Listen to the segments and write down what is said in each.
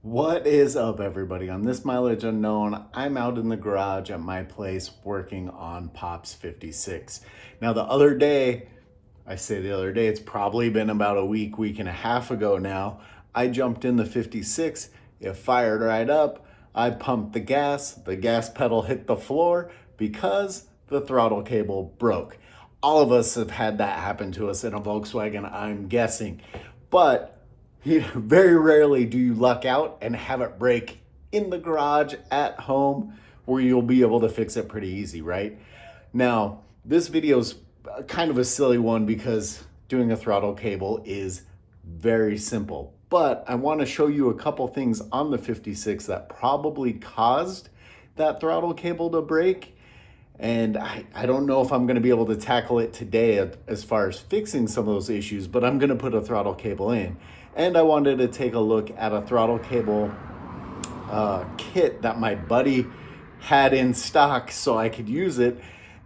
What is up, everybody? On this mileage unknown, I'm out in the garage at my place working on Pop's 56. Now, the other day, it's probably been about a week and a half ago now, I jumped in the 56, it fired right up, I pumped the gas pedal hit the floor because the throttle cable broke. All of us have had that happen to us in a Volkswagen, I'm guessing. But very rarely do you luck out and have it break in the garage at home where you'll be able to fix it pretty easy, right? Now, this video is kind of a silly one because doing a throttle cable is very simple. But I want to show you a couple things on the 56 that probably caused that throttle cable to break. And I don't know if I'm going to be able to tackle it today as far as fixing some of those issues, but I'm going to put a throttle cable in. And I wanted to take a look at a throttle cable kit that my buddy had in stock so I could use it.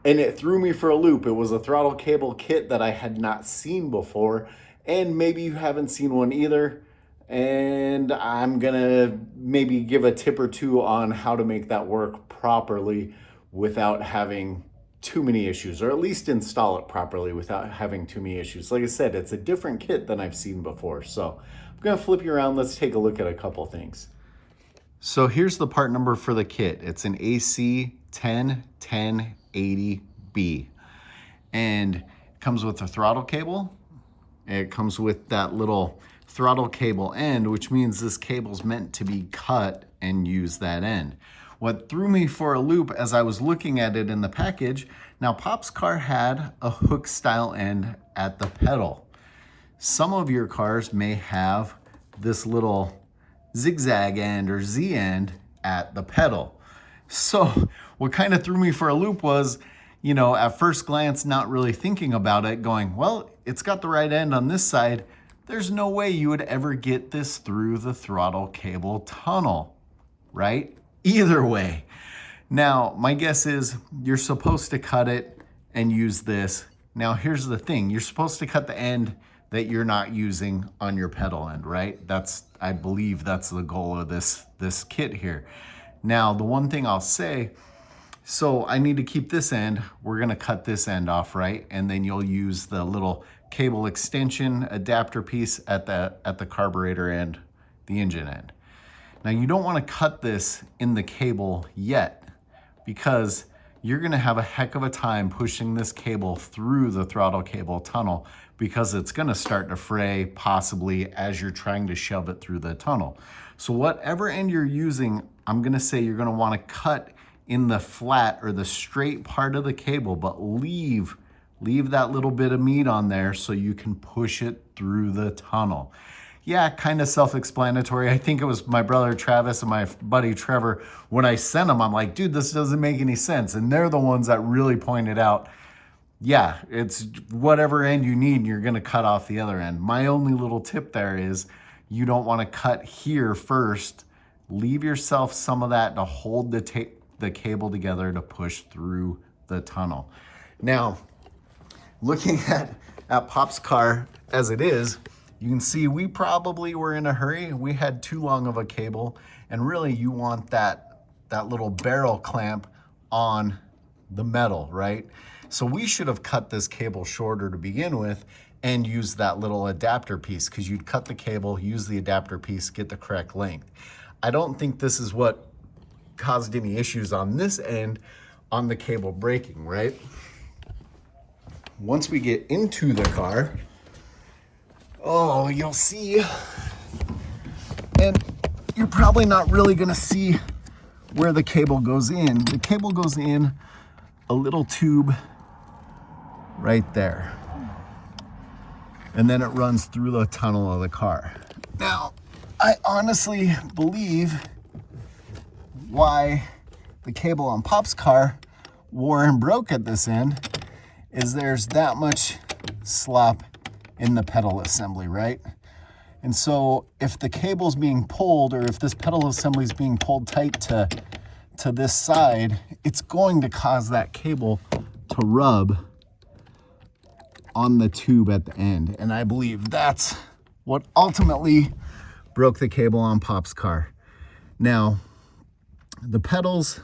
And it threw me for a loop. It was a throttle cable kit that I had not seen before. And maybe you haven't seen one either. And I'm going to maybe give a tip or two on how to make that work properly without having too many issues, or at least install it properly without having too many issues. Like I said, it's a different kit than I've seen before. So I'm gonna flip you around. Let's take a look at a couple things. So here's the part number for the kit. It's an AC101080B. And it comes with a throttle cable. It comes with that little throttle cable end, which means this cable's meant to be cut and use that end. What threw me for a loop as I was looking at it in the package, now Pop's car had a hook style end at the pedal. Some of your cars may have this little zigzag end or Z end at the pedal. So what kind of threw me for a loop was, you know, at first glance, not really thinking about it, going, well, it's got the right end on this side. There's no way you would ever get this through the throttle cable tunnel, right? Either way. Now, my guess is you're supposed to cut it and use this. Now, here's the thing. You're supposed to cut the end that you're not using on your pedal end, right? I believe that's the goal of this kit here. Now, the one thing I'll say, so I need to keep this end. We're gonna cut this end off, right? And then you'll use the little cable extension adapter piece at the carburetor end, the engine end. Now, you don't want to cut this in the cable yet because you're going to have a heck of a time pushing this cable through the throttle cable tunnel because it's going to start to fray possibly as you're trying to shove it through the tunnel. So whatever end you're using, I'm going to say you're going to want to cut in the flat or the straight part of the cable, but leave that little bit of meat on there so you can push it through the tunnel. Yeah, kind of self-explanatory. I think it was my brother Travis and my buddy Trevor. When I sent them, I'm like, dude, this doesn't make any sense. And they're the ones that really pointed out, yeah, it's whatever end you need, and you're gonna cut off the other end. My only little tip there is you don't wanna cut here first. Leave yourself some of that to hold the cable together to push through the tunnel. Now, looking at Pop's car as it is, you can see we probably were in a hurry. We had too long of a cable, and really you want that little barrel clamp on the metal, right? So we should have cut this cable shorter to begin with and use that little adapter piece, because you'd cut the cable, use the adapter piece, get the correct length. I don't think this is what caused any issues on this end on the cable breaking, right? Once we get into the car, oh, you'll see, and you're probably not really gonna see where the cable goes in. The cable goes in a little tube right there, and then it runs through the tunnel of the car. Now, I honestly believe why the cable on Pop's car wore and broke at this end is there's that much slop in the pedal assembly, right? And so if the cable's being pulled, or if this pedal assembly is being pulled tight to this side, it's going to cause that cable to rub on the tube at the end. And I believe that's what ultimately broke the cable on Pop's car. Now, the pedals,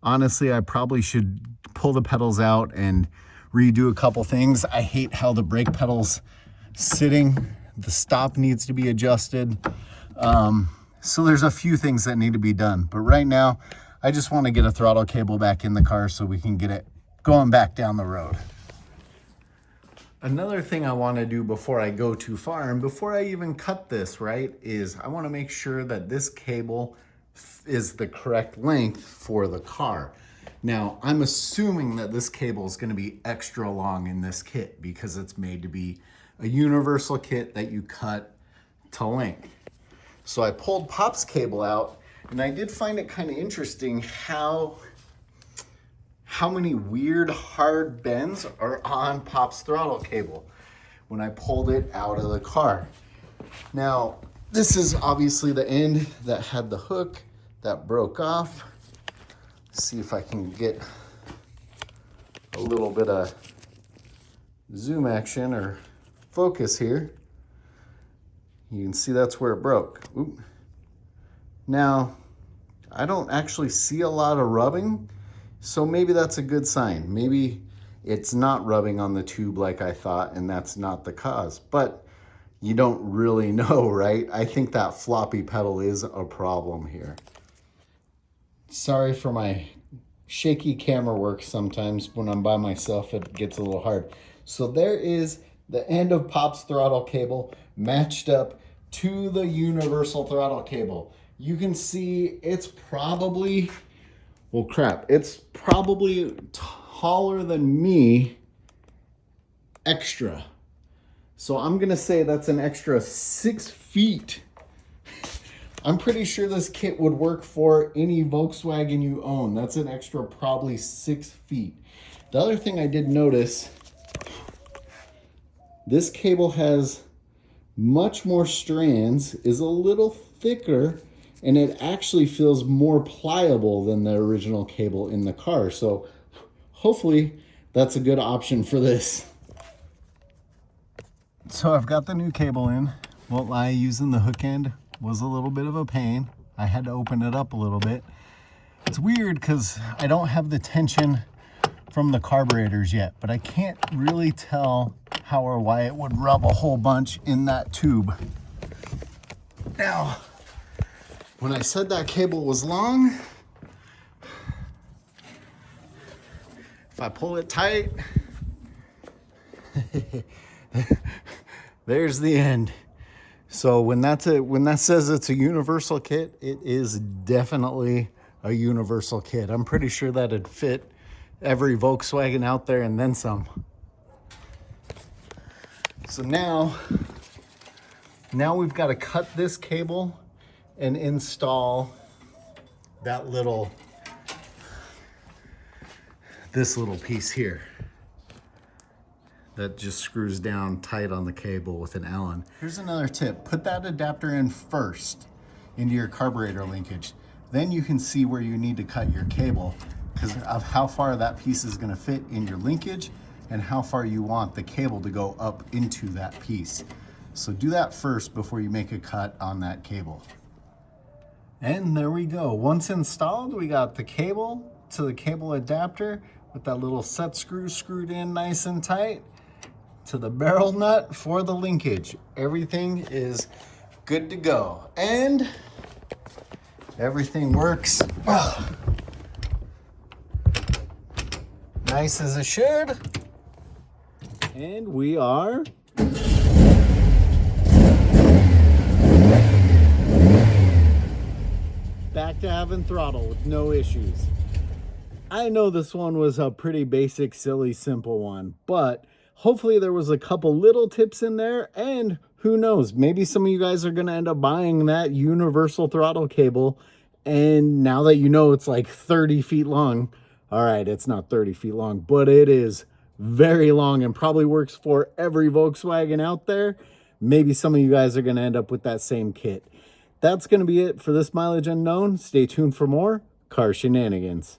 honestly, I probably should pull the pedals out and redo a couple things. I hate how the brake pedal's sitting. The stop needs to be adjusted. So there's a few things that need to be done. But right now, I just want to get a throttle cable back in the car so we can get it going back down the road. Another thing I want to do before I go too far, and before I even cut this, right, is I want to make sure that this cable is the correct length for the car. Now, I'm assuming that this cable is going to be extra long in this kit because it's made to be a universal kit that you cut to length. So I pulled Pop's cable out, and I did find it kind of interesting how many weird hard bends are on Pop's throttle cable when I pulled it out of the car. Now, this is obviously the end that had the hook that broke off. See if I can get a little bit of zoom action or focus here. You can see that's where it broke. Oop. Now, I don't actually see a lot of rubbing, so maybe that's a good sign. Maybe it's not rubbing on the tube like I thought, and that's not the cause. But you don't really know, right? I think that floppy pedal is a problem here. Sorry for my shaky camera work sometimes. When I'm by myself, it gets a little hard. So there is the end of Pop's throttle cable matched up to the universal throttle cable. You can see it's probably, well, crap, it's probably taller than me extra. So I'm gonna say that's an extra 6 feet. I'm pretty sure this kit would work for any Volkswagen you own. That's an extra probably 6 feet. The other thing I did notice, this cable has much more strands, is a little thicker, and it actually feels more pliable than the original cable in the car. So hopefully that's a good option for this. So I've got the new cable in. Won't lie, using the hook end was a little bit of a pain. I had to open it up a little bit. It's weird because I don't have the tension from the carburetors yet, but I can't really tell how or why it would rub a whole bunch in that tube. Now, when I said that cable was long, if I pull it tight, there's the end. So when that says it's a universal kit, it is definitely a universal kit. I'm pretty sure that'd fit every Volkswagen out there and then some. So now we've got to cut this cable and install that this little piece here that just screws down tight on the cable with an Allen. Here's another tip. Put that adapter in first into your carburetor linkage. Then you can see where you need to cut your cable because of how far that piece is going to fit in your linkage and how far you want the cable to go up into that piece. So do that first before you make a cut on that cable. And there we go. Once installed, we got the cable to the cable adapter with that little set screw screwed in nice and tight to the barrel nut for the linkage. Everything is good to go. And everything works nice as it should. And we are back to having throttle with no issues. I know this one was a pretty basic, silly, simple one, but hopefully there was a couple little tips in there, and who knows, maybe some of you guys are going to end up buying that universal throttle cable, and now that you know it's like 30 feet long, all right, it's not 30 feet long, but it is very long and probably works for every Volkswagen out there. Maybe some of you guys are going to end up with that same kit. That's going to be it for this Mileage Unknown. Stay tuned for more car shenanigans.